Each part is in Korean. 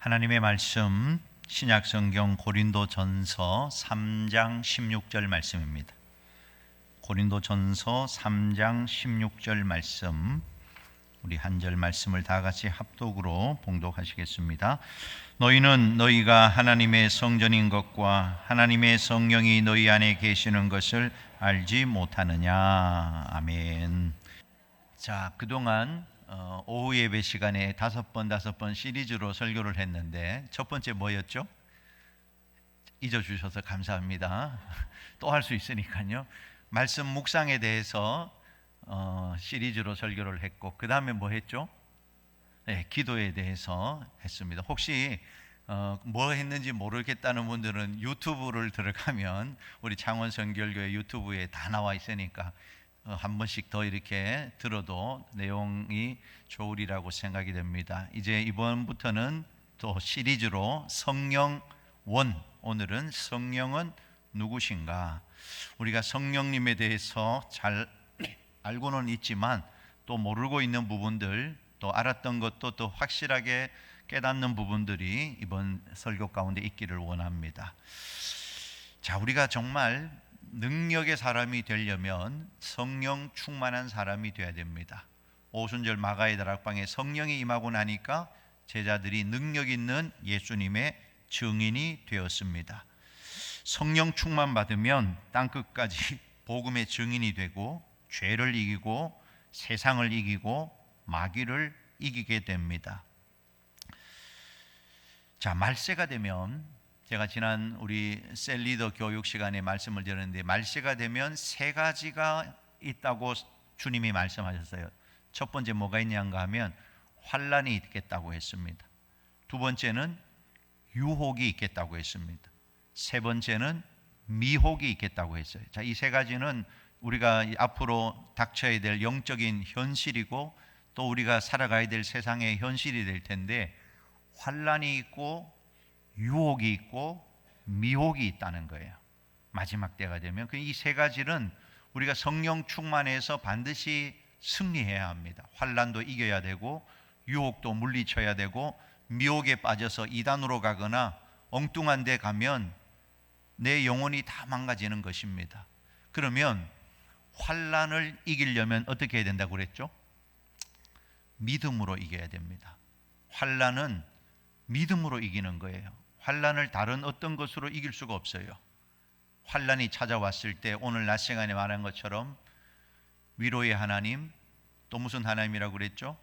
하나님의 말씀 신약성경 고린도전서 3장 16절 말씀입니다. 고린도전서 3장 16절 말씀, 우리 한 절 말씀을 다 같이 합독으로 봉독하시겠습니다. 너희는 너희가 하나님의 성전인 것과 하나님의 성령이 너희 안에 계시는 것을 알지 못하느냐. 아멘. 자, 그동안 오후 예배 시간에 다섯 번 시리즈로 설교를 했는데 첫 번째 뭐였죠? 잊어주셔서 감사합니다. 또 할 수 있으니까요. 말씀 묵상에 대해서 시리즈로 설교를 했고, 그 다음에 뭐 했죠? 네, 기도에 대해서 했습니다. 혹시 뭐 했는지 모르겠다는 분들은 유튜브를 들어가면 우리 창원선결교회 유튜브에 다 나와 있으니까 한 번씩 더 이렇게 들어도 내용이 좋으리라고 생각이 됩니다. 이제 이번부터는 또 시리즈로 성령 원, 오늘은 성령은 누구신가? 우리가 성령님에 대해서 잘 알고는 있지만 또 모르고 있는 부분들, 또 알았던 것도 또 확실하게 깨닫는 부분들이 이번 설교 가운데 있기를 원합니다. 자, 우리가 정말 능력의 사람이 되려면 성령 충만한 사람이 되어야 됩니다. 오순절 마가의 다락방에 성령이 임하고 나니까 제자들이 능력 있는 예수님의 증인이 되었습니다. 성령 충만 받으면 땅끝까지 복음의 증인이 되고 죄를 이기고 세상을 이기고 마귀를 이기게 됩니다. 자, 말세가 되면, 제가 지난 우리 셀리더 교육 시간에 말씀을 드렸는데, 말세가 되면 세 가지가 있다고 주님이 말씀하셨어요. 첫 번째 뭐가 있냐가 하면 환난이 있겠다고 했습니다. 두 번째는 유혹이 있겠다고 했습니다. 세 번째는 미혹이 있겠다고 했어요. 자, 이 세 가지는 우리가 앞으로 닥쳐야 될 영적인 현실이고 또 우리가 살아가야 될 세상의 현실이 될 텐데, 환난이 있고 유혹이 있고 미혹이 있다는 거예요. 마지막 때가 되면 이 세 가지는 우리가 성령 충만해서 반드시 승리해야 합니다. 환난도 이겨야 되고 유혹도 물리쳐야 되고 미혹에 빠져서 이단으로 가거나 엉뚱한 데 가면 내 영혼이 다 망가지는 것입니다. 그러면 환난을 이기려면 어떻게 해야 된다고 그랬죠? 믿음으로 이겨야 됩니다. 환난은 믿음으로 이기는 거예요. 환난을 다른 어떤 것으로 이길 수가 없어요. 환난이 찾아왔을 때 오늘 낮 시간에 말한 것처럼 위로의 하나님, 또 무슨 하나님이라고 그랬죠?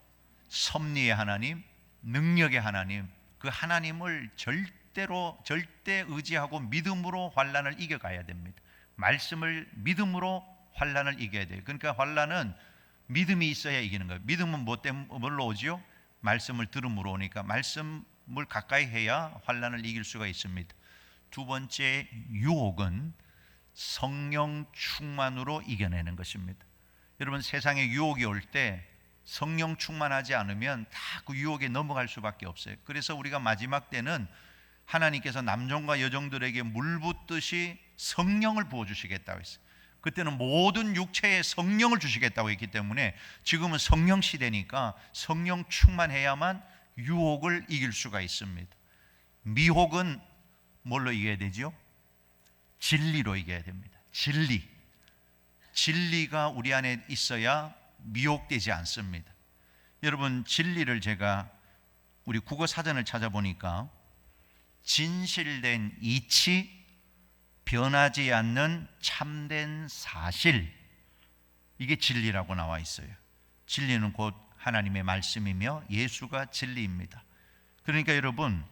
섭리의 하나님, 능력의 하나님, 그 하나님을 절대 의지하고 믿음으로 환난을 이겨가야 됩니다. 말씀을 믿음으로 환난을 이겨야 돼요. 그러니까 환난은 믿음이 있어야 이기는 거예요. 믿음은 뭘로 오지요? 말씀을 들음으로 오니까 말씀을 가까이 해야 환난을 이길 수가 있습니다. 두 번째 유혹은 성령 충만으로 이겨내는 것입니다. 여러분, 세상에 유혹이 올 때 성령 충만하지 않으면 다 그 유혹에 넘어갈 수밖에 없어요. 그래서 우리가 마지막 때는 하나님께서 남종과 여종들에게 물 붓듯이 성령을 부어주시겠다고 했어요. 그때는 모든 육체에 성령을 주시겠다고 했기 때문에 지금은 성령 시대니까 성령 충만해야만 유혹을 이길 수가 있습니다. 미혹은 뭘로 이겨야 되죠? 진리로 이겨야 됩니다. 진리가 우리 안에 있어야 미혹되지 않습니다. 여러분, 진리를 제가 우리 국어 사전을 찾아보니까 진실된 이치, 변하지 않는 참된 사실, 이게 진리라고 나와 있어요. 진리는 곧 하나님의 말씀이며 예수가 진리입니다. 그러니까 여러분,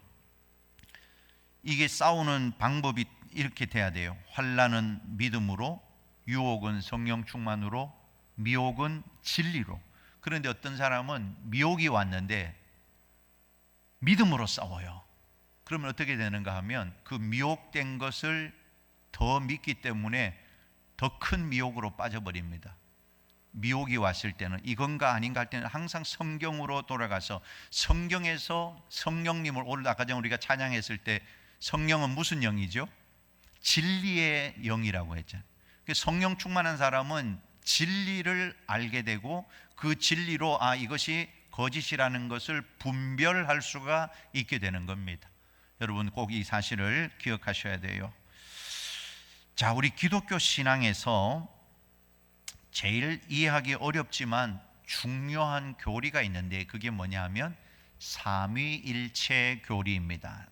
이게 싸우는 방법이 이렇게 돼야 돼요. 환난은 믿음으로, 유혹은 성령 충만으로, 미혹은 진리로. 그런데 어떤 사람은 미혹이 왔는데 믿음으로 싸워요. 그러면 어떻게 되는가 하면 그 미혹된 것을 더 믿기 때문에 더 큰 미혹으로 빠져버립니다. 미혹이 왔을 때는 이건가 아닌가 할 때는 항상 성경으로 돌아가서 성경에서 성령님을, 오늘 아까 전에 우리가 찬양했을 때 성령은 무슨 영이죠? 진리의 영이라고 했잖아요. 성령 충만한 사람은 진리를 알게 되고 그 진리로 이것이 거짓이라는 것을 분별할 수가 있게 되는 겁니다. 여러분 꼭 이 사실을 기억하셔야 돼요. 자, 우리 기독교 신앙에서 제일 이해하기 어렵지만 중요한 교리가 있는데 그게 뭐냐 하면 삼위일체 교리입니다.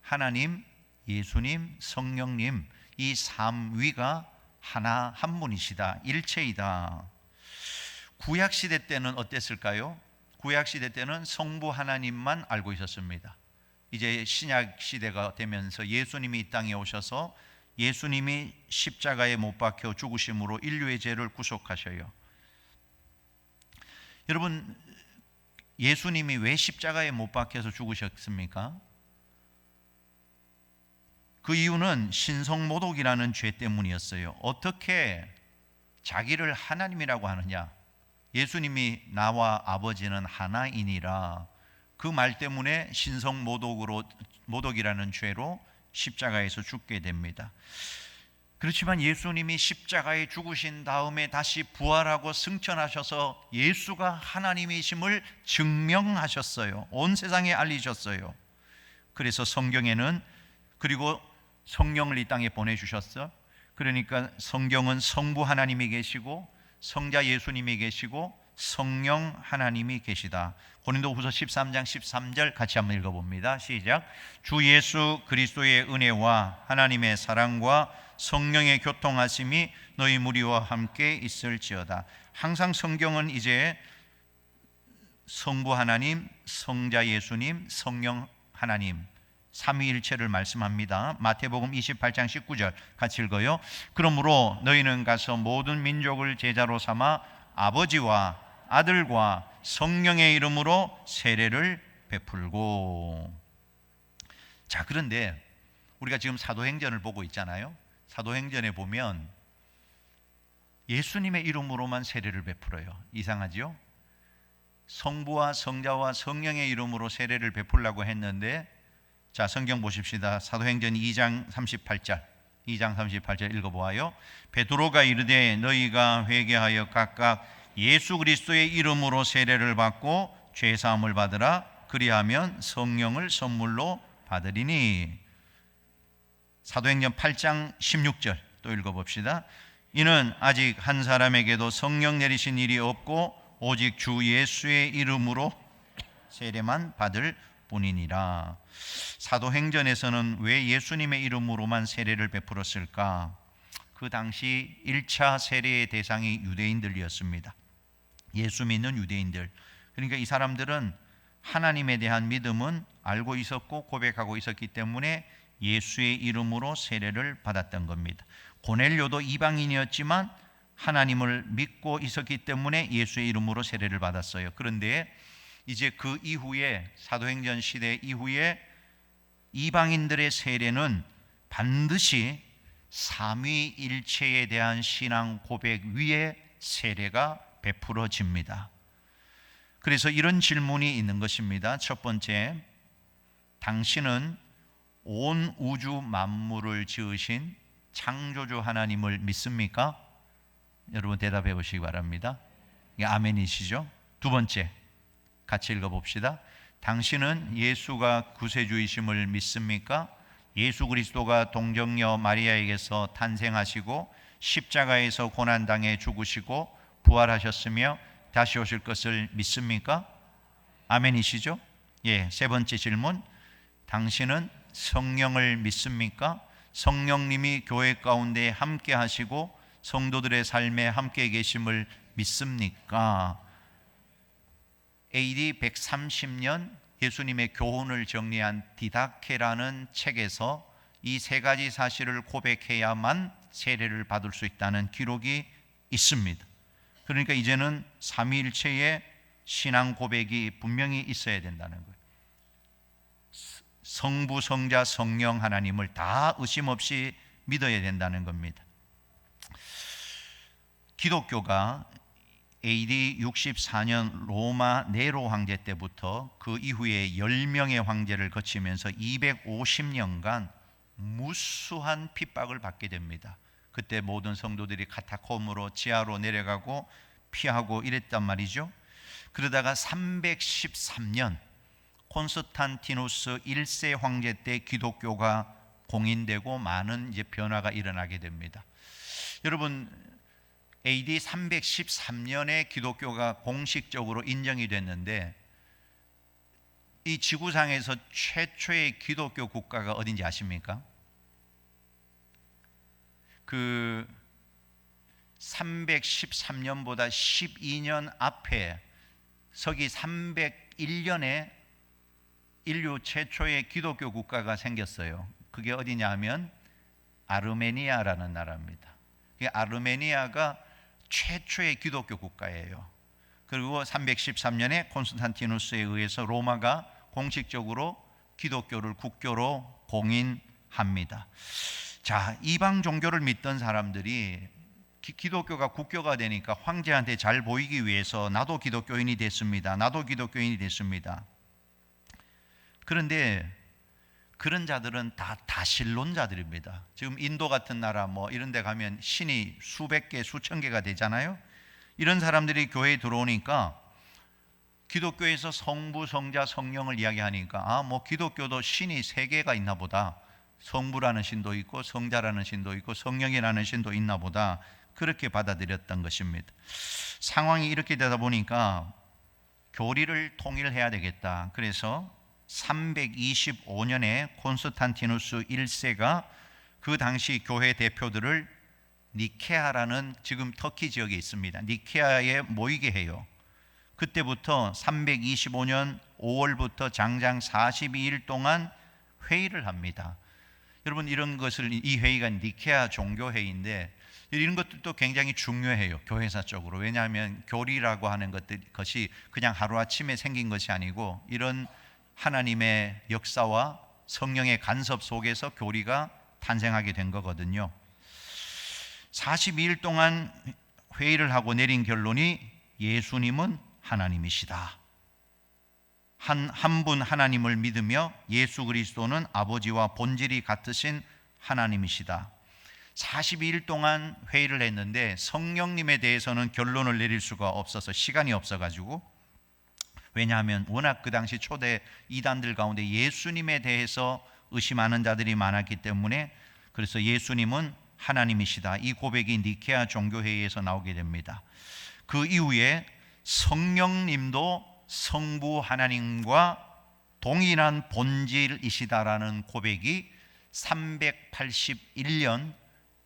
하나님, 예수님, 성령님 이 삼위가 하나 한 분이시다. 일체이다. 구약시대 때는 어땠을까요? 구약시대 때는 성부 하나님만 알고 있었습니다. 이제 신약시대가 되면서 예수님이 이 땅에 오셔서 예수님이 십자가에 못 박혀 죽으심으로 인류의 죄를 구속하셔요. 여러분, 예수님이 왜 십자가에 못 박혀서 죽으셨습니까? 그 이유는 신성모독이라는 죄 때문이었어요. 어떻게 자기를 하나님이라고 하느냐? 예수님이 나와 아버지는 하나이니라. 그 말 때문에 신성모독이라는 죄로 십자가에서 죽게 됩니다. 그렇지만 예수님이 십자가에 죽으신 다음에 다시 부활하고 승천하셔서 예수가 하나님이심을 증명하셨어요. 온 세상에 알리셨어요. 그래서 성경에는 그리고 성령을 이 땅에 보내주셨어. 그러니까 성경은 성부 하나님이 계시고 성자 예수님이 계시고 성령 하나님이 계시다. 고린도후서 13장 13절 같이 한번 읽어봅니다. 시작. 주 예수 그리스도의 은혜와 하나님의 사랑과 성령의 교통하심이 너희 무리와 함께 있을지어다. 항상 성경은 이제 성부 하나님, 성자 예수님, 성령 하나님 삼위일체를 말씀합니다. 마태복음 28장 19절 같이 읽어요. 그러므로 너희는 가서 모든 민족을 제자로 삼아 아버지와 아들과 성령의 이름으로 세례를 베풀고. 자, 그런데 우리가 지금 사도행전을 보고 있잖아요. 사도행전에 보면 예수님의 이름으로만 세례를 베풀어요. 이상하죠? 성부와 성자와 성령의 이름으로 세례를 베풀라고 했는데, 자, 성경 보십시다. 사도행전 2장 38절 읽어보아요. 베드로가 이르되 너희가 회개하여 각각 예수 그리스도의 이름으로 세례를 받고 죄 사함을 받으라. 그리하면 성령을 선물로 받으리니. 사도행전 8장 16절 또 읽어봅시다. 이는 아직 한 사람에게도 성령 내리신 일이 없고 오직 주 예수의 이름으로 세례만 받을 뿐이니라. 사도행전에서는 왜 예수님의 이름으로만 세례를 베풀었을까? 그 당시 1차 세례의 대상이 유대인들이었습니다. 예수 믿는 유대인들. 그러니까 이 사람들은 하나님에 대한 믿음은 알고 있었고 고백하고 있었기 때문에 예수의 이름으로 세례를 받았던 겁니다. 고넬료도 이방인이었지만 하나님을 믿고 있었기 때문에 예수의 이름으로 세례를 받았어요. 그런데 이제 그 이후에 사도행전 시대 이후에 이방인들의 세례는 반드시 삼위일체에 대한 신앙 고백 위에 세례가 베풀어집니다. 그래서 이런 질문이 있는 것입니다. 첫 번째, 당신은 온 우주 만물을 지으신 창조주 하나님을 믿습니까? 여러분 대답해 보시기 바랍니다. 아멘이시죠? 두 번째, 같이 읽어봅시다. 당신은 예수가 구세주이심을 믿습니까? 예수 그리스도가 동정녀 마리아에게서 탄생하시고 십자가에서 고난당해 죽으시고 부활하셨으며 다시 오실 것을 믿습니까? 아멘이시죠? 예, 세 번째 질문. 당신은 성령을 믿습니까? 성령님이 교회 가운데 함께 하시고 성도들의 삶에 함께 계심을 믿습니까? AD 130년 예수님의 교훈을 정리한 디다케라는 책에서 이 세 가지 사실을 고백해야만 세례를 받을 수 있다는 기록이 있습니다. 그러니까 이제는 삼위일체의 신앙 고백이 분명히 있어야 된다는 거예요. 성부, 성자, 성령 하나님을 다 의심 없이 믿어야 된다는 겁니다. 기독교가 AD 64년 로마 네로 황제 때부터 그 이후에 10명의 황제를 거치면서 250년간 무수한 핍박을 받게 됩니다. 그때 모든 성도들이 카타콤으로 지하로 내려가고 피하고 이랬단 말이죠. 그러다가 313년 콘스탄티누스 1세 황제 때 기독교가 공인되고 많은 이제 변화가 일어나게 됩니다. 여러분, AD 313년에 기독교가 공식적으로 인정이 됐는데, 이 지구상에서 최초의 기독교 국가가 어딘지 아십니까? 그 313년보다 12년 앞에 서기 301년에 인류 최초의 기독교 국가가 생겼어요. 그게 어디냐 하면 아르메니아라는 나라입니다. 아르메니아가 최초의 기독교 국가예요. 그리고 313년에 콘스탄티누스에 의해서 로마가 공식적으로 기독교를 국교로 공인합니다. 자, 이방 종교를 믿던 사람들이 기독교가 국교가 되니까 황제한테 잘 보이기 위해서 나도 기독교인이 됐습니다. 나도 기독교인이 됐습니다. 그런데 그런 자들은 다 다신론자들입니다. 지금 인도 같은 나라 뭐 이런 데 가면 신이 수백 개, 수천 개가 되잖아요. 이런 사람들이 교회에 들어오니까 기독교에서 성부, 성자, 성령을 이야기하니까 뭐 기독교도 신이 세 개가 있나 보다. 성부라는 신도 있고 성자라는 신도 있고 성령이라는 신도 있나 보다. 그렇게 받아들였던 것입니다. 상황이 이렇게 되다 보니까 교리를 통일해야 되겠다. 그래서 325년에 콘스탄티누스 1세가 그 당시 교회 대표들을 니케아라는 지금 터키 지역에 있습니다. 니케아에 모이게 해요. 그때부터 325년 5월부터 장장 42일 동안 회의를 합니다. 여러분, 이런 것을, 이 회의가 니케아 종교회의인데 이런 것들도 굉장히 중요해요. 교회사적으로. 왜냐하면 교리라고 하는 것이 그냥 하루아침에 생긴 것이 아니고 이런 하나님의 역사와 성령의 간섭 속에서 교리가 탄생하게 된 거거든요. 42일 동안 회의를 하고 내린 결론이 예수님은 하나님이시다. 한 분 하나님을 믿으며 예수 그리스도는 아버지와 본질이 같으신 하나님이시다. 42일 동안 회의를 했는데 성령님에 대해서는 결론을 내릴 수가 없어서, 시간이 없어가지고, 왜냐하면 워낙 그 당시 초대 이단들 가운데 예수님에 대해서 의심하는 자들이 많았기 때문에, 그래서 예수님은 하나님이시다, 이 고백이 니케아 종교회의에서 나오게 됩니다. 그 이후에 성령님도 성부 하나님과 동일한 본질이시다라는 고백이 381년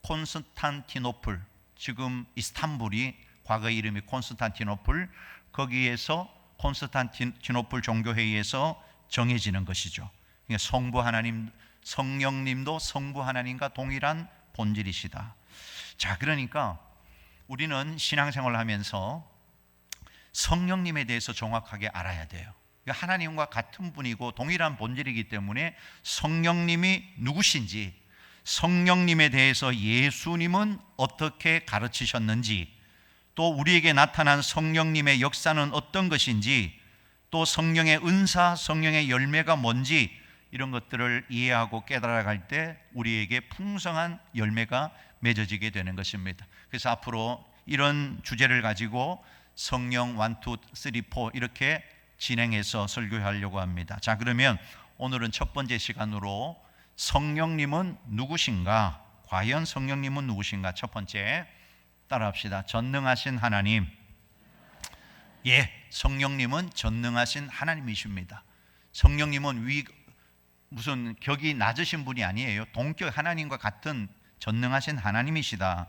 콘스탄티노플, 지금 이스탄불이 과거 이름이 콘스탄티노플, 거기에서 콘스탄티노플 종교회의에서 정해지는 것이죠. 그러니까 성부 하나님, 성령님도 성부 하나님과 동일한 본질이시다. 자, 그러니까 우리는 신앙생활을 하면서 성령님에 대해서 정확하게 알아야 돼요. 하나님과 같은 분이고 동일한 본질이기 때문에 성령님이 누구신지, 성령님에 대해서 예수님은 어떻게 가르치셨는지, 또 우리에게 나타난 성령님의 역사는 어떤 것인지, 또 성령의 은사, 성령의 열매가 뭔지, 이런 것들을 이해하고 깨달아갈 때 우리에게 풍성한 열매가 맺어지게 되는 것입니다. 그래서 앞으로 이런 주제를 가지고 성령 1, 2, 3, 4 이렇게 진행해서 설교하려고 합니다. 자, 그러면 오늘은 첫 번째 시간으로 성령님은 누구신가? 과연 성령님은 누구신가? 첫 번째, 따라합시다. 전능하신 하나님. 예, 성령님은 전능하신 하나님이십니다. 성령님은 무슨 격이 낮으신 분이 아니에요. 동격 하나님과 같은 전능하신 하나님이시다.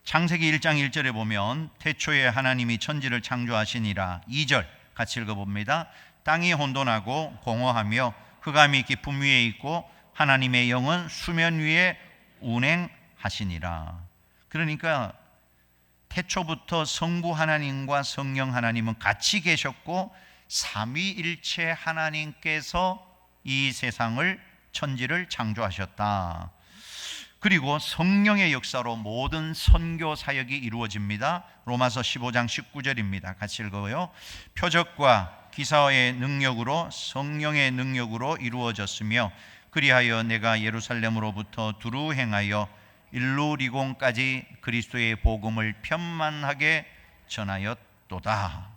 창세기 1장 1절에 보면 태초에 하나님이 천지를 창조하시니라. 2절 같이 읽어봅니다. 땅이 혼돈하고 공허하며 흑암이 깊음 위에 있고 하나님의 영은 수면 위에 운행하시니라. 그러니까 태초부터 성부 하나님과 성령 하나님은 같이 계셨고 삼위일체 하나님께서 이 세상을, 천지를 창조하셨다. 그리고 성령의 역사로 모든 선교 사역이 이루어집니다. 로마서 15장 19절입니다. 같이 읽어요. 표적과 기사의 능력으로, 성령의 능력으로 이루어졌으며 그리하여 내가 예루살렘으로부터 두루 행하여 일루리곤까지 그리스도의 복음을 편만하게 전하였도다.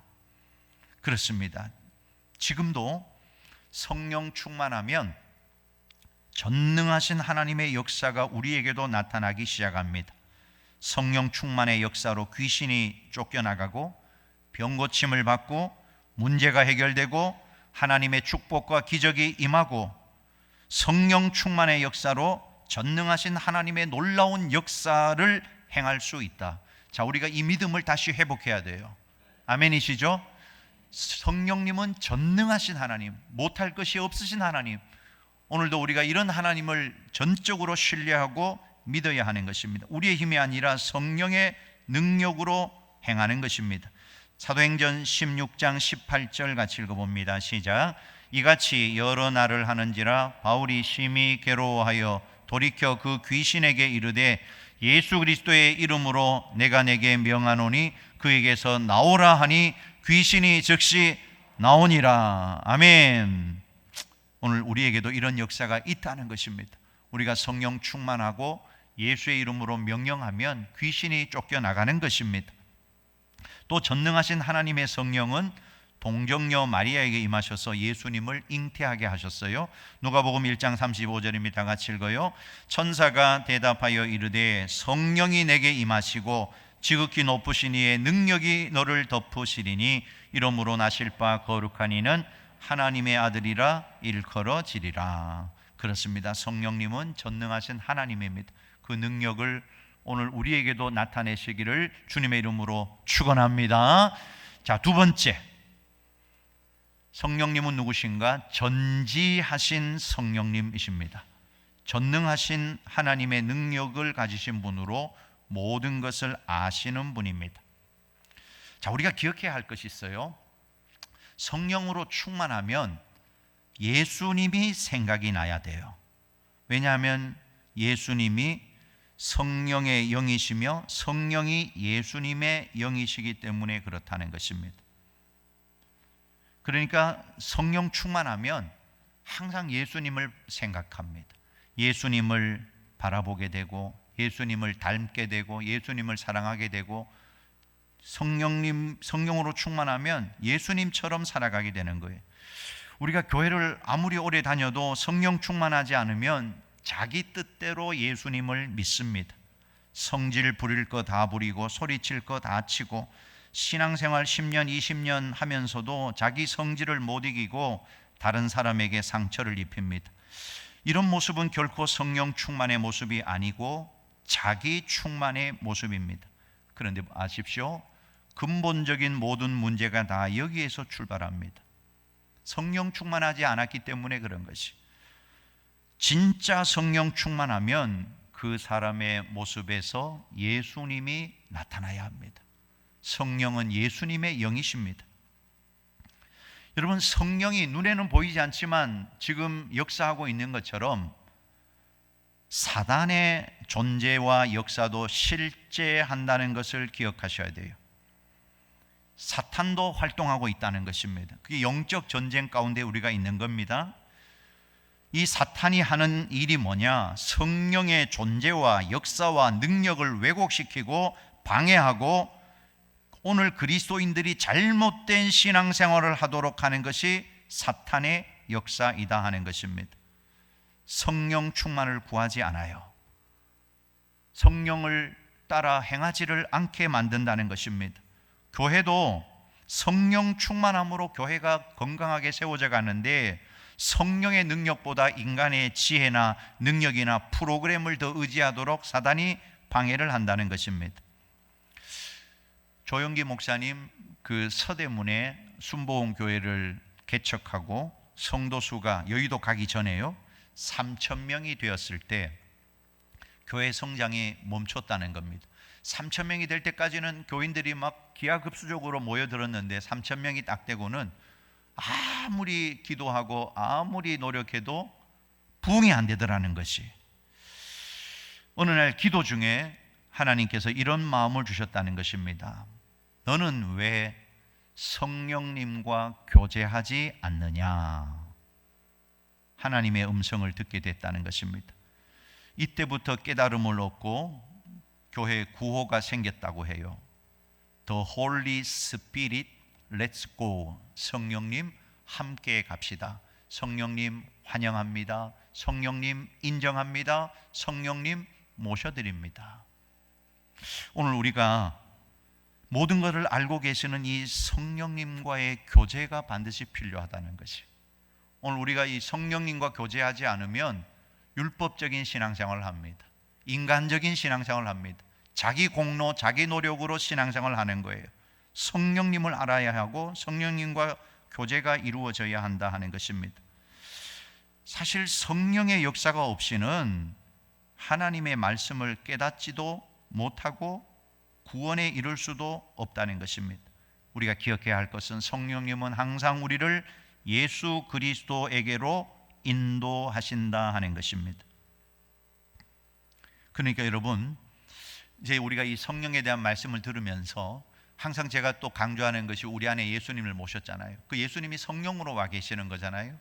그렇습니다. 지금도 성령 충만하면 전능하신 하나님의 역사가 우리에게도 나타나기 시작합니다. 성령 충만의 역사로 귀신이 쫓겨나가고 병 고침을 받고 문제가 해결되고 하나님의 축복과 기적이 임하고, 성령 충만의 역사로 전능하신 하나님의 놀라운 역사를 행할 수 있다. 자, 우리가 이 믿음을 다시 회복해야 돼요. 아멘이시죠? 성령님은 전능하신 하나님, 못할 것이 없으신 하나님. 오늘도 우리가 이런 하나님을 전적으로 신뢰하고 믿어야 하는 것입니다. 우리의 힘이 아니라 성령의 능력으로 행하는 것입니다. 사도행전 16장 18절 같이 읽어봅니다. 시작. 이같이 여러 날을 하는지라 바울이 심히 괴로워하여 돌이켜 그 귀신에게 이르되 예수 그리스도의 이름으로 내가 내게 명하노니 그에게서 나오라 하니 귀신이 즉시 나오니라. 아멘. 오늘 우리에게도 이런 역사가 있다는 것입니다. 우리가 성령 충만하고 예수의 이름으로 명령하면 귀신이 쫓겨나가는 것입니다. 또 전능하신 하나님의 성령은 동정녀 마리아에게 임하셔서 예수님을 잉태하게 하셨어요. 누가복음 1장 35절입니다. 같이 읽어요. 천사가 대답하여 이르되 성령이 내게 임하시고 지극히 높으신 이의 능력이 너를 덮으시리니 이러므로 나실 바 거룩한 이는 하나님의 아들이라 일컬어지리라. 그렇습니다. 성령님은 전능하신 하나님입니다. 그 능력을 오늘 우리에게도 나타내시기를 주님의 이름으로 축원합니다. 자, 두 번째, 성령님은 누구신가? 전지하신 성령님이십니다. 전능하신 하나님의 능력을 가지신 분으로 모든 것을 아시는 분입니다. 자, 우리가 기억해야 할 것이 있어요. 성령으로 충만하면 예수님이 생각이 나야 돼요. 왜냐하면 예수님이 성령의 영이시며 성령이 예수님의 영이시기 때문에 그렇다는 것입니다. 그러니까 성령 충만하면 항상 예수님을 생각합니다. 예수님을 바라보게 되고 예수님을 닮게 되고 예수님을 사랑하게 되고, 성령으로 충만하면 예수님처럼 살아가게 되는 거예요. 우리가 교회를 아무리 오래 다녀도 성령 충만하지 않으면 자기 뜻대로 예수님을 믿습니다. 성질 부릴 거 다 부리고 소리칠 거 다 치고 신앙생활 10년 20년 하면서도 자기 성질을 못 이기고 다른 사람에게 상처를 입힙니다. 이런 모습은 결코 성령 충만의 모습이 아니고 자기 충만의 모습입니다. 그런데 아십시오, 근본적인 모든 문제가 다 여기에서 출발합니다. 성령 충만하지 않았기 때문에 그런 것이. 진짜 성령 충만하면 그 사람의 모습에서 예수님이 나타나야 합니다. 성령은 예수님의 영이십니다. 여러분, 성령이 눈에는 보이지 않지만 지금 역사하고 있는 것처럼 사단의 존재와 역사도 실제한다는 것을 기억하셔야 돼요. 사탄도 활동하고 있다는 것입니다. 그게 영적 전쟁 가운데 우리가 있는 겁니다. 이 사탄이 하는 일이 뭐냐? 성령의 존재와 역사와 능력을 왜곡시키고 방해하고 오늘 그리스도인들이 잘못된 신앙생활을 하도록 하는 것이 사탄의 역사이다 하는 것입니다. 성령 충만을 구하지 않아요. 성령을 따라 행하지를 않게 만든다는 것입니다. 교회도 성령 충만함으로 교회가 건강하게 세워져 가는데 성령의 능력보다 인간의 지혜나 능력이나 프로그램을 더 의지하도록 사단이 방해를 한다는 것입니다. 조영기 목사님 그 서대문에 순복음 교회를 개척하고 성도 수가 여의도 가기 전에요 3,000명이 되었을 때 교회 성장이 멈췄다는 겁니다. 3,000명이 될 때까지는 교인들이 막 기하급수적으로 모여들었는데 3,000명이 딱 되고는 아무리 기도하고 아무리 노력해도 부응이 안 되더라는 것이. 어느 날 기도 중에 하나님께서 이런 마음을 주셨다는 것입니다. 너는 왜 성령님과 교제하지 않느냐? 하나님의 음성을 듣게 됐다는 것입니다. 이때부터 깨달음을 얻고 교회에 구호가 생겼다고 해요. The Holy Spirit Let's go. 성령님 함께 갑시다. 성령님 환영합니다. 성령님 인정합니다. 성령님 모셔드립니다. 오늘 우리가 모든 것을 알고 계시는 이 성령님과의 교제가 반드시 필요하다는 것이, 오늘 우리가 이 성령님과 교제하지 않으면 율법적인 신앙생활을 합니다. 인간적인 신앙생활을 합니다. 자기 공로, 자기 노력으로 신앙생활을 하는 거예요. 성령님을 알아야 하고 성령님과 교제가 이루어져야 한다 하는 것입니다. 사실 성령의 역사가 없이는 하나님의 말씀을 깨닫지도 못하고 구원에 이를 수도 없다는 것입니다. 우리가 기억해야 할 것은 성령님은 항상 우리를 예수 그리스도에게로 인도하신다 하는 것입니다. 그러니까 여러분, 이제 우리가 이 성령에 대한 말씀을 들으면서 항상 제가 또 강조하는 것이 우리 안에 예수님을 모셨잖아요. 그 예수님이 성령으로 와 계시는 거잖아요.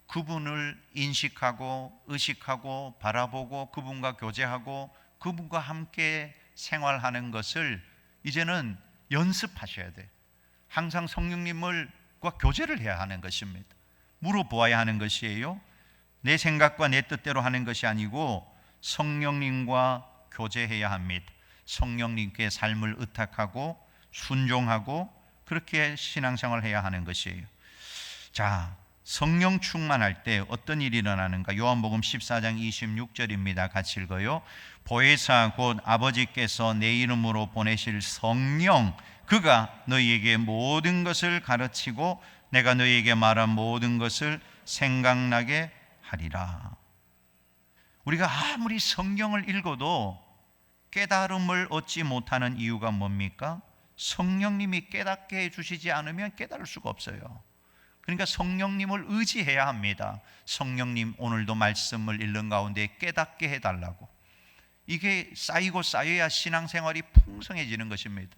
그분을 인식하고 의식하고 바라보고 그분과 교제하고 그분과 함께 생활하는 것을 이제는 연습하셔야 돼요. 항상 성령님과 교제를 해야 하는 것입니다. 물어보아야 하는 것이에요. 내 생각과 내 뜻대로 하는 것이 아니고 성령님과 교제해야 합니다. 성령님께 삶을 의탁하고 순종하고 그렇게 신앙생활을 해야 하는 것이에요. 자, 성령 충만할 때 어떤 일이 일어나는가? 요한복음 14장 26절입니다. 같이 읽어요. 보혜사 곧 아버지께서 내 이름으로 보내실 성령, 그가 너희에게 모든 것을 가르치고 내가 너희에게 말한 모든 것을 생각나게 하리라. 우리가 아무리 성경을 읽어도 깨달음을 얻지 못하는 이유가 뭡니까? 성령님이 깨닫게 해주시지 않으면 깨달을 수가 없어요. 그러니까 성령님을 의지해야 합니다. 성령님, 오늘도 말씀을 읽는 가운데 깨닫게 해달라고. 이게 쌓이고 쌓여야 신앙생활이 풍성해지는 것입니다.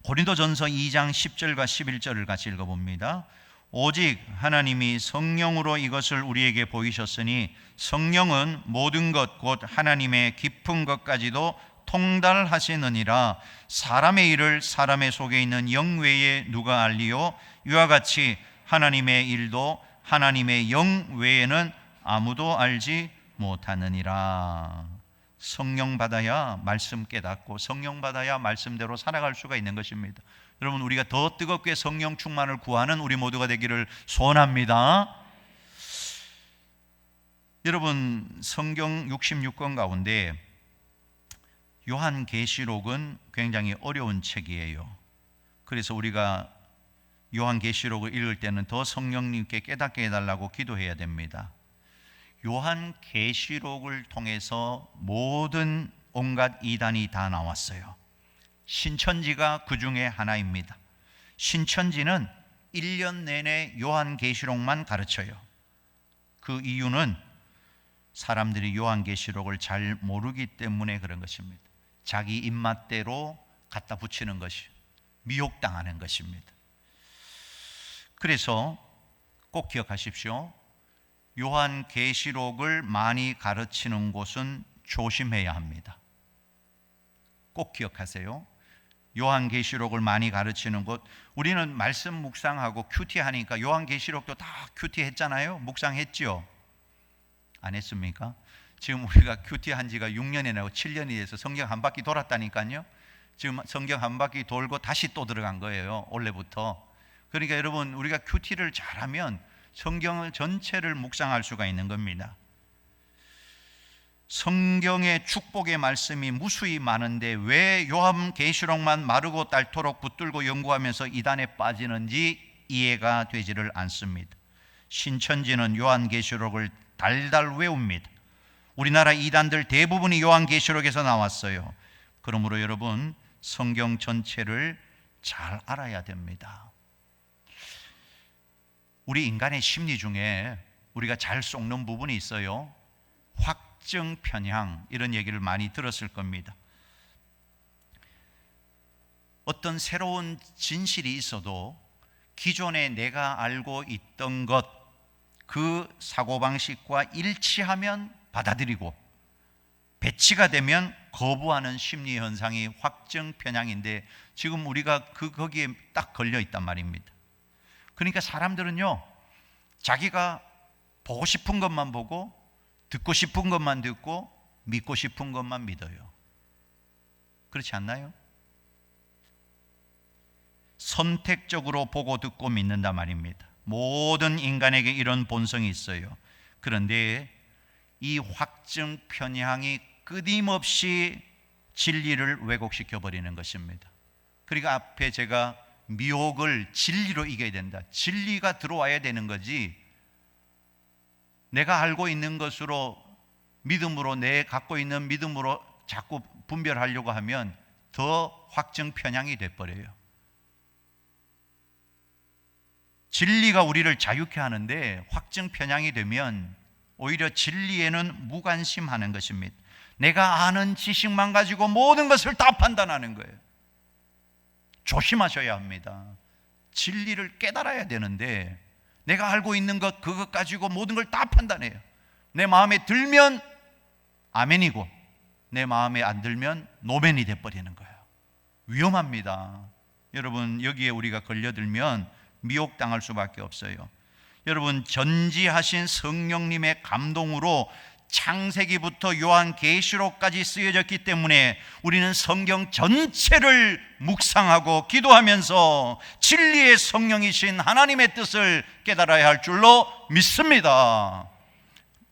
고린도전서 2장 10절과 11절을 같이 읽어봅니다. 오직 하나님이 성령으로 이것을 우리에게 보이셨으니 성령은 모든 것 곧 하나님의 깊은 것까지도 통달하시느니라. 사람의 일을 사람의 속에 있는 영 외에 누가 알리요? 이와 같이 하나님의 일도 하나님의 영 외에는 아무도 알지 못하느니라. 성령 받아야 말씀 깨닫고 성령 받아야 말씀대로 살아갈 수가 있는 것입니다. 여러분, 우리가 더 뜨겁게 성령 충만을 구하는 우리 모두가 되기를 소원합니다. 여러분, 성경 66권 가운데 요한계시록은 굉장히 어려운 책이에요. 그래서 우리가 요한계시록을 읽을 때는 더 성령님께 깨닫게 해달라고 기도해야 됩니다. 요한계시록을 통해서 모든 온갖 이단이 다 나왔어요. 신천지가 그 중에 하나입니다. 신천지는 1년 내내 요한계시록만 가르쳐요. 그 이유는 사람들이 요한계시록을 잘 모르기 때문에 그런 것입니다. 자기 입맛대로 갖다 붙이는 것이 미혹당하는 것입니다. 그래서 꼭 기억하십시오. 요한계시록을 많이 가르치는 곳은 조심해야 합니다. 꼭 기억하세요. 요한계시록을 많이 가르치는 곳, 우리는 말씀 묵상하고 큐티하니까 요한계시록도 다 큐티했잖아요. 묵상했지요? 안 했습니까? 지금 우리가 큐티한 지가 6년이 나고 7년이 돼서 성경 한 바퀴 돌았다니까요. 지금 성경 한 바퀴 돌고 다시 또 들어간 거예요. 올해부터. 그러니까 여러분, 우리가 큐티를 잘하면 성경을 전체를 묵상할 수가 있는 겁니다. 성경의 축복의 말씀이 무수히 많은데 왜 요한계시록만 마르고 닳도록 붙들고 연구하면서 이단에 빠지는지 이해가 되지를 않습니다. 신천지는 요한계시록을 달달 외웁니다. 우리나라 이단들 대부분이 요한계시록에서 나왔어요. 그러므로 여러분, 성경 전체를 잘 알아야 됩니다. 우리 인간의 심리 중에 우리가 잘 속는 부분이 있어요. 확증 편향, 이런 얘기를 많이 들었을 겁니다. 어떤 새로운 진실이 있어도 기존에 내가 알고 있던 것, 그 사고방식과 일치하면 받아들이고 배치가 되면 거부하는 심리 현상이 확증 편향인데 지금 우리가 거기에 딱 걸려 있단 말입니다. 그러니까 사람들은요, 자기가 보고 싶은 것만 보고 듣고 싶은 것만 듣고 믿고 싶은 것만 믿어요. 그렇지 않나요? 선택적으로 보고 듣고 믿는단 말입니다. 모든 인간에게 이런 본성이 있어요. 그런데 이 확증 편향이 끊임없이 진리를 왜곡시켜 버리는 것입니다. 그러니까 앞에 제가 미혹을 진리로 이겨야 된다, 진리가 들어와야 되는 거지, 내가 알고 있는 것으로 믿음으로, 내 갖고 있는 믿음으로 자꾸 분별하려고 하면 더 확증 편향이 돼버려요. 진리가 우리를 자유케 하는데 확증 편향이 되면 오히려 진리에는 무관심하는 것입니다. 내가 아는 지식만 가지고 모든 것을 다 판단하는 거예요. 조심하셔야 합니다. 진리를 깨달아야 되는데 내가 알고 있는 것, 그것 가지고 모든 걸 다 판단해요. 내 마음에 들면 아멘이고 내 마음에 안 들면 노멘이 돼버리는 거예요. 위험합니다. 여러분, 여기에 우리가 걸려들면 미혹당할 수밖에 없어요. 여러분, 전지하신 성령님의 감동으로 창세기부터 요한계시록까지 쓰여졌기 때문에 우리는 성경 전체를 묵상하고 기도하면서 진리의 성령이신 하나님의 뜻을 깨달아야 할 줄로 믿습니다.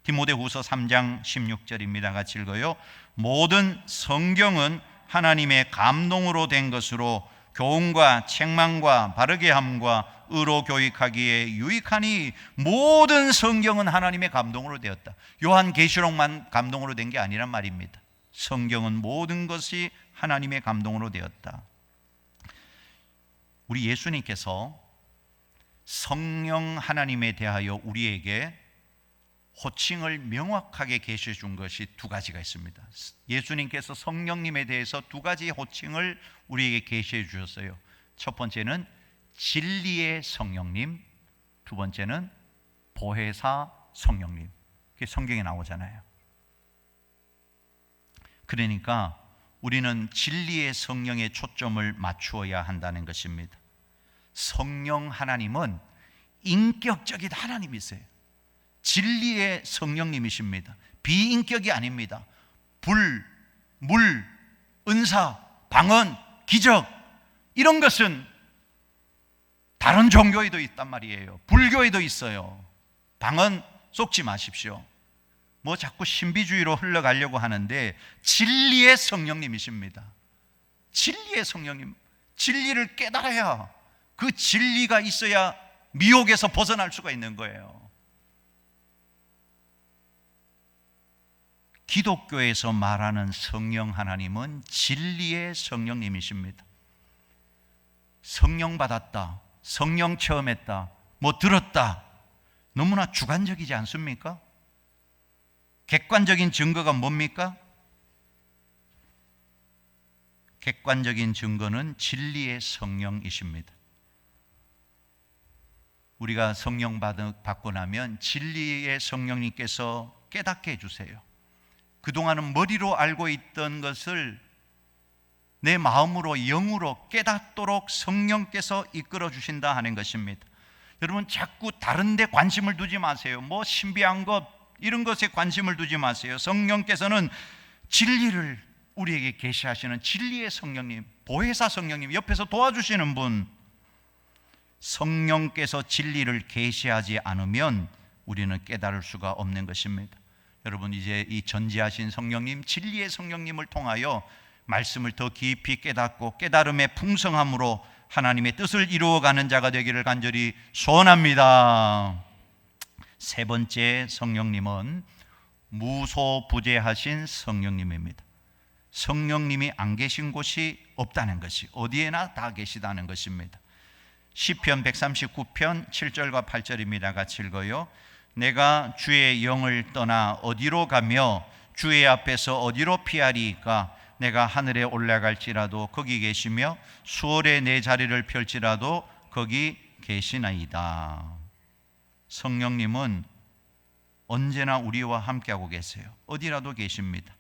디모데후서 3장 16절입니다. 같이 읽어요. 모든 성경은 하나님의 감동으로 된 것으로 교훈과 책망과 바르게 함과 의로 교육하기에 유익하니, 모든 성경은 하나님의 감동으로 되었다. 요한계시록만 감동으로 된 게 아니란 말입니다. 성경은 모든 것이 하나님의 감동으로 되었다. 우리 예수님께서 성령 하나님에 대하여 우리에게 호칭을 명확하게 계시해 준 것이 두 가지가 있습니다. 예수님께서 성령님에 대해서 두 가지 호칭을 우리에게 계시해 주셨어요. 첫 번째는 진리의 성령님, 두 번째는 보혜사 성령님. 그게 성경에 나오잖아요. 그러니까 우리는 진리의 성령에 초점을 맞추어야 한다는 것입니다. 성령 하나님은 인격적인 하나님이세요. 진리의 성령님이십니다. 비인격이 아닙니다. 불, 물, 은사, 방언, 기적, 이런 것은 다른 종교에도 있단 말이에요. 불교에도 있어요. 방언 속지 마십시오. 뭐 자꾸 신비주의로 흘러가려고 하는데 진리의 성령님이십니다. 진리의 성령님, 진리를 깨달아야, 그 진리가 있어야 미혹에서 벗어날 수가 있는 거예요. 기독교에서 말하는 성령 하나님은 진리의 성령님이십니다. 성령 받았다, 성령 체험했다, 뭐 들었다, 너무나 주관적이지 않습니까? 객관적인 증거가 뭡니까? 객관적인 증거는 진리의 성령이십니다. 우리가 성령 받고 나면 진리의 성령님께서 깨닫게 해주세요. 그동안은 머리로 알고 있던 것을 내 마음으로, 영으로 깨닫도록 성령께서 이끌어 주신다 하는 것입니다. 여러분, 자꾸 다른 데 관심을 두지 마세요. 뭐 신비한 것, 이런 것에 관심을 두지 마세요. 성령께서는 진리를 우리에게 계시하시는 진리의 성령님, 보혜사 성령님, 옆에서 도와주시는 분, 성령께서 진리를 계시하지 않으면 우리는 깨달을 수가 없는 것입니다. 여러분, 이제 이 전지하신 성령님, 진리의 성령님을 통하여 말씀을 더 깊이 깨닫고 깨달음의 풍성함으로 하나님의 뜻을 이루어가는 자가 되기를 간절히 소원합니다. 세 번째 성령님은 무소부재하신 성령님입니다. 성령님이 안 계신 곳이 없다는 것이, 어디에나 다 계시다는 것입니다. 시편 139편 7절과 8절입니다. 같이 읽어요. 내가 주의 영을 떠나 어디로 가며 주의 앞에서 어디로 피하리이까? 내가 하늘에 올라갈지라도 거기 계시며 수월에 내 자리를 펼지라도 거기 계시나이다. 성령님은 언제나 우리와 함께하고 계세요. 어디라도 계십니다.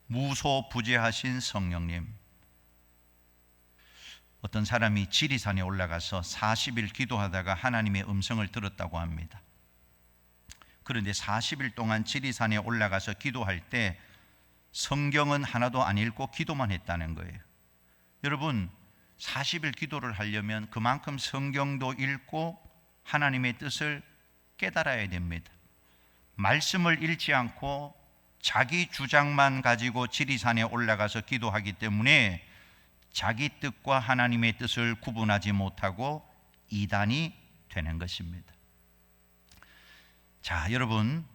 무소부재하신 성령님. 어떤 사람이 지리산에 올라가서 40일 기도하다가 하나님의 음성을 들었다고 합니다. 그런데 40일 동안 지리산에 올라가서 기도할 때 성경은 하나도 안 읽고 기도만 했다는 거예요. 여러분, 40일 기도를 하려면 그만큼 성경도 읽고 하나님의 뜻을 깨달아야 됩니다. 말씀을 읽지 않고 자기 주장만 가지고 지리산에 올라가서 기도하기 때문에 자기 뜻과 하나님의 뜻을 구분하지 못하고 이단이 되는 것입니다. 자, 여러분,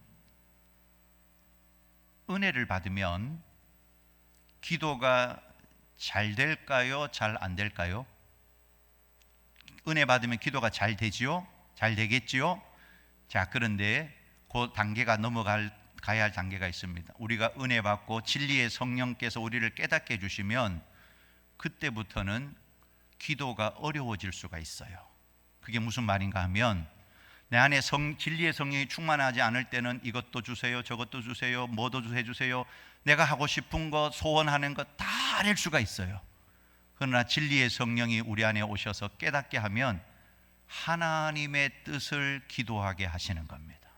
은혜를 받으면 기도가 잘 될까요? 잘 안 될까요? 은혜 받으면 기도가 잘 되지요? 잘 되겠지요? 자, 그런데 그 단계가 가야 할 단계가 있습니다. 우리가 은혜 받고 진리의 성령께서 우리를 깨닫게 해주시면 그때부터는 기도가 어려워질 수가 있어요. 그게 무슨 말인가 하면 내 안에 진리의 성령이 충만하지 않을 때는 이것도 주세요, 저것도 주세요, 뭐도 해주세요, 내가 하고 싶은 것, 소원하는 것 다 할 수가 있어요. 그러나 진리의 성령이 우리 안에 오셔서 깨닫게 하면 하나님의 뜻을 기도하게 하시는 겁니다.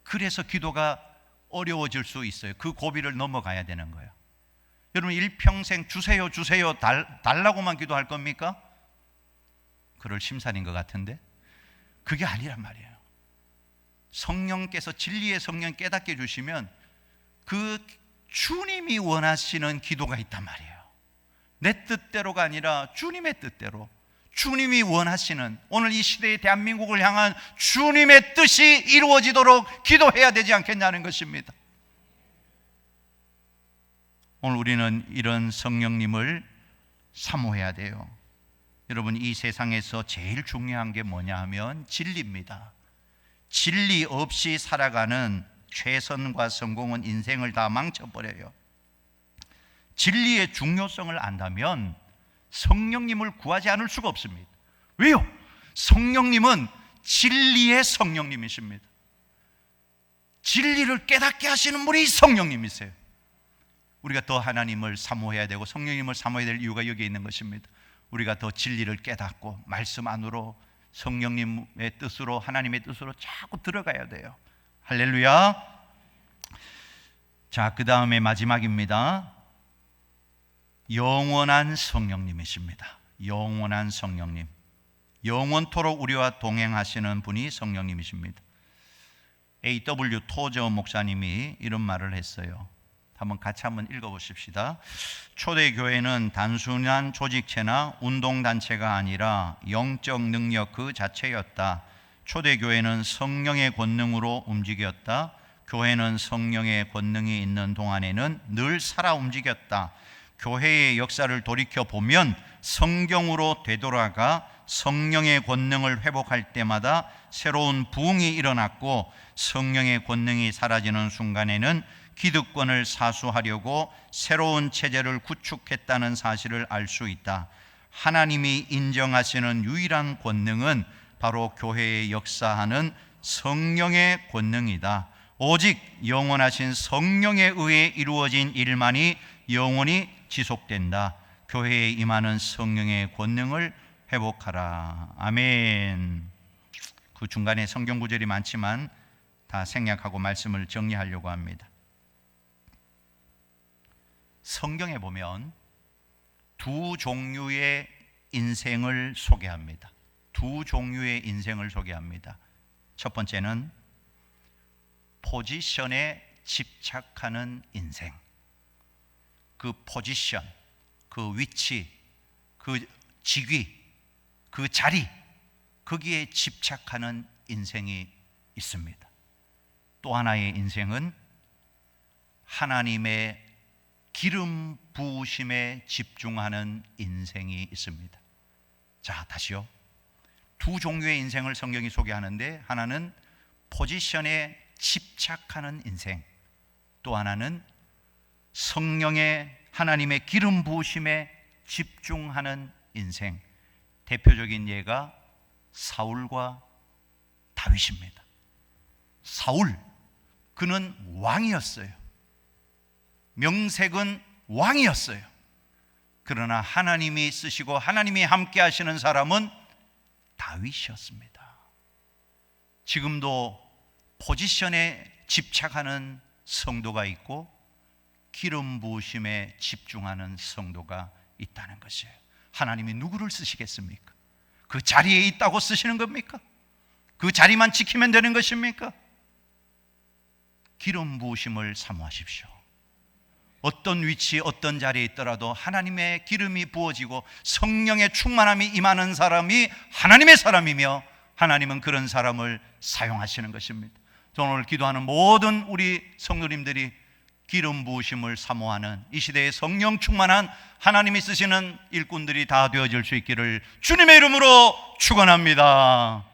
그래서 기도가 어려워질 수 있어요. 그 고비를 넘어가야 되는 거예요. 여러분, 일평생 주세요 주세요 달라고만 기도할 겁니까? 그럴 심산인 것 같은데 그게 아니란 말이에요. 성령께서 진리의 성령 깨닫게 해주시면 그 주님이 원하시는 기도가 있단 말이에요. 내 뜻대로가 아니라 주님의 뜻대로, 주님이 원하시는, 오늘 이 시대의 대한민국을 향한 주님의 뜻이 이루어지도록 기도해야 되지 않겠냐는 것입니다. 오늘 우리는 이런 성령님을 사모해야 돼요. 여러분, 이 세상에서 제일 중요한 게 뭐냐 하면 진리입니다. 진리 없이 살아가는 최선과 성공은 인생을 다 망쳐버려요. 진리의 중요성을 안다면 성령님을 구하지 않을 수가 없습니다. 왜요? 성령님은 진리의 성령님이십니다. 진리를 깨닫게 하시는 분이 성령님이세요. 우리가 더 하나님을 사모해야 되고 성령님을 사모해야 될 이유가 여기에 있는 것입니다. 우리가 더 진리를 깨닫고 말씀 안으로 성령님의 뜻으로, 하나님의 뜻으로 자꾸 들어가야 돼요. 할렐루야. 자, 그 다음에 마지막입니다. 영원한 성령님이십니다. 영원한 성령님, 영원토록 우리와 동행하시는 분이 성령님이십니다. A.W. 토저 목사님이 이런 말을 했어요. 같이 한번 읽어보십시다. 초대교회는 단순한 조직체나 운동단체가 아니라 영적 능력 그 자체였다. 초대교회는 성령의 권능으로 움직였다. 교회는 성령의 권능이 있는 동안에는 늘 살아 움직였다. 교회의 역사를 돌이켜보면 성경으로 되돌아가 성령의 권능을 회복할 때마다 새로운 부흥이 일어났고, 성령의 권능이 사라지는 순간에는 기득권을 사수하려고 새로운 체제를 구축했다는 사실을 알 수 있다. 하나님이 인정하시는 유일한 권능은 바로 교회의 역사하는 성령의 권능이다. 오직 영원하신 성령에 의해 이루어진 일만이 영원히 지속된다. 교회에 임하는 성령의 권능을 회복하라. 아멘. 그 중간에 성경 구절이 많지만 다 생략하고 말씀을 정리하려고 합니다. 성경에 보면 두 종류의 인생을 소개합니다. 두 종류의 인생을 소개합니다. 첫 번째는 포지션에 집착하는 인생. 그 포지션, 그 위치, 그 직위, 그 자리, 거기에 집착하는 인생이 있습니다. 또 하나의 인생은 하나님의 기름 부으심에 집중하는 인생이 있습니다. 자, 다시요. 두 종류의 인생을 성경이 소개하는데, 하나는 포지션에 집착하는 인생, 또 하나는 성령의 하나님의 기름 부으심에 집중하는 인생. 대표적인 예가 사울과 다윗입니다. 사울, 그는 왕이었어요. 명색은 왕이었어요. 그러나 하나님이 쓰시고 하나님이 함께 하시는 사람은 다윗이었습니다. 지금도 포지션에 집착하는 성도가 있고 기름 부으심에 집중하는 성도가 있다는 것이에요. 하나님이 누구를 쓰시겠습니까? 그 자리에 있다고 쓰시는 겁니까? 그 자리만 지키면 되는 것입니까? 기름 부으심을 사모하십시오. 어떤 위치, 어떤 자리에 있더라도 하나님의 기름이 부어지고 성령의 충만함이 임하는 사람이 하나님의 사람이며 하나님은 그런 사람을 사용하시는 것입니다. 저는 오늘 기도하는 모든 우리 성도님들이 기름 부으심을 사모하는 이 시대에 성령 충만한 하나님이 쓰시는 일꾼들이 다 되어질 수 있기를 주님의 이름으로 축원합니다.